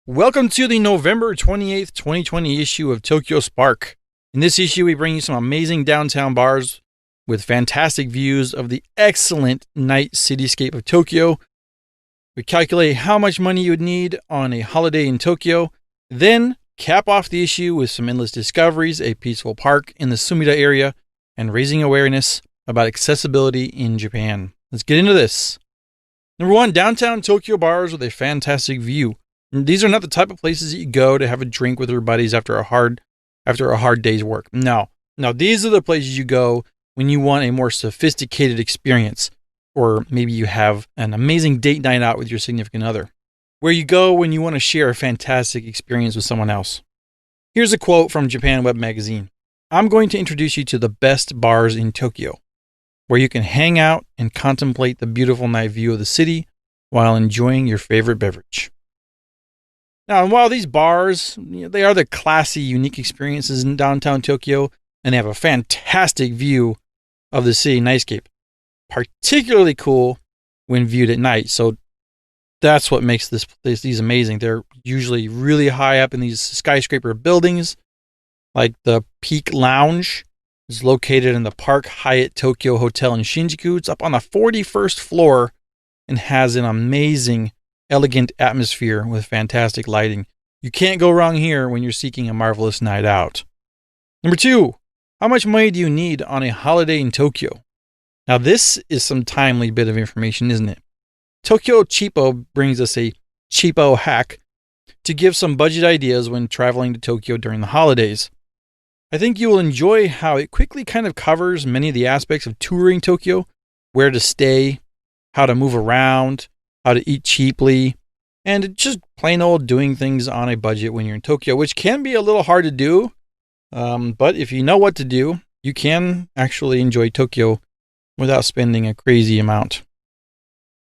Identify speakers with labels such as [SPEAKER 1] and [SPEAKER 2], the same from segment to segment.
[SPEAKER 1] Welcome to the November 28th, 2020 issue of Tokyo Spark. In this issue, we bring you some amazing downtown bars with fantastic views of the excellent night cityscape of Tokyo. We calculate how much money you would need on a holiday in Tokyo, then cap off the issue with some endless discoveries, a peaceful park in the Sumida area, and raising awareness about accessibility in Japan. Let's get into this. Number 1, downtown Tokyo bars with a fantastic view. These are not the type of places that you go to have a drink with your buddies after a hard day's work. No, these are the places you go when you want a more sophisticated experience, or maybe you have an amazing date night out with your significant other, where you go when you want to share a fantastic experience with someone else. Here's a quote from Japan Web Magazine. I'm going to introduce you to the best bars in Tokyo, where you can hang out and contemplate the beautiful night view of the city while enjoying your favorite beverage. Now, while these bars, they are the classy, unique experiences in downtown Tokyo, and they have a fantastic view of the city nightscape, particularly cool when viewed at night. So that's what makes these amazing. They're usually really high up in these skyscraper buildings, like the Peak Lounge is located in the Park Hyatt Tokyo Hotel in Shinjuku. It's up on the 41st floor and has an amazing, elegant atmosphere with fantastic lighting. You can't go wrong here when you're seeking a marvelous night out. Number 2, how much money do you need on a holiday in Tokyo? Now this is some timely bit of information, isn't it? Tokyo Cheapo brings us a cheapo hack to give some budget ideas when traveling to Tokyo during the holidays. I think you will enjoy how it quickly kind of covers many of the aspects of touring Tokyo, where to stay, how to move around, how to eat cheaply, and just plain old doing things on a budget when you're in Tokyo, which can be a little hard to do. But if you know what to do, you can actually enjoy Tokyo without spending a crazy amount.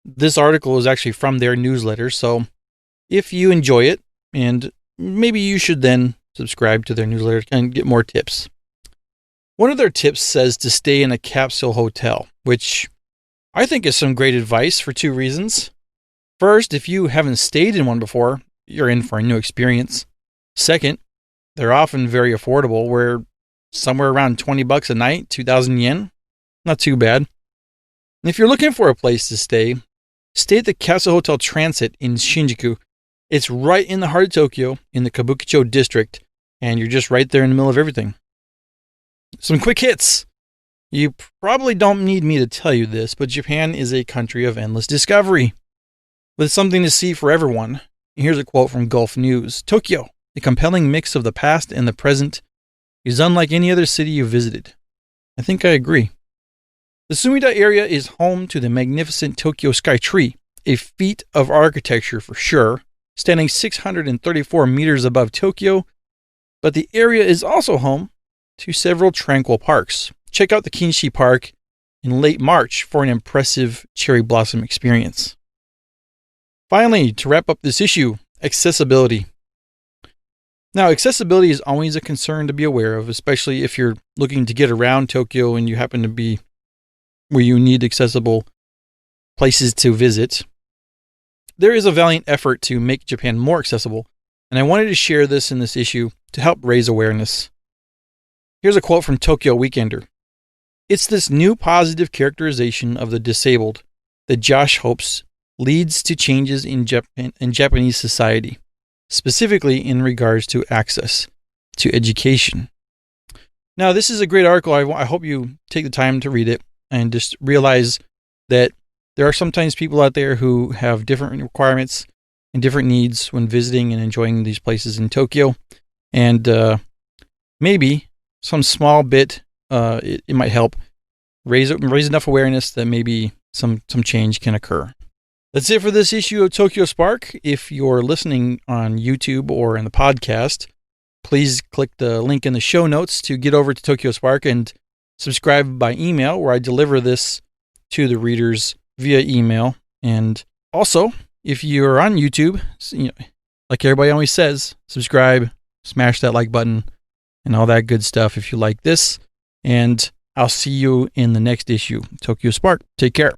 [SPEAKER 1] This article is actually from their newsletter, so if you enjoy it, and maybe you should then subscribe to their newsletter and get more tips. One of their tips says to stay in a capsule hotel, which I think is some great advice for 2 reasons. First, if you haven't stayed in one before, you're in for a new experience. Second, they're often very affordable, where somewhere around $20 a night, 2,000 yen, not too bad. And if you're looking for a place to stay at the Capsule Hotel Transit in Shinjuku. It's right in the heart of Tokyo, in the Kabukicho district, and you're just right there in the middle of everything. Some quick hits. You probably don't need me to tell you this, but Japan is a country of endless discovery, with something to see for everyone. Here's a quote from Gulf News. Tokyo, the compelling mix of the past and the present, is unlike any other city you've visited. I think I agree. The Sumida area is home to the magnificent Tokyo Sky Tree, a feat of architecture for sure, standing 634 meters above Tokyo, but the area is also home to several tranquil parks. Check out the Kinshi Park in late March for an impressive cherry blossom experience. Finally, to wrap up this issue, accessibility. Now, accessibility is always a concern to be aware of, especially if you're looking to get around Tokyo and you happen to be where you need accessible places to visit. There is a valiant effort to make Japan more accessible, and I wanted to share this in this issue to help raise awareness. Here's a quote from Tokyo Weekender. It's this new positive characterization of the disabled that Josh hopes leads to changes in Japanese society, specifically in regards to access to education. Now, this is a great article. I hope you take the time to read it and just realize that there are sometimes people out there who have different requirements and different needs when visiting and enjoying these places in Tokyo. And maybe some small bit, it might help raise enough awareness that maybe some change can occur. That's it for this issue of Tokyo Spark. If you're listening on YouTube or in the podcast, please click the link in the show notes to get over to Tokyo Spark and subscribe by email, where I deliver this to the readers via email. And also, if you're on YouTube, like everybody always says, subscribe, smash that like button, and all that good stuff if you like this. And I'll see you in the next issue, Tokyo Spark. Take care.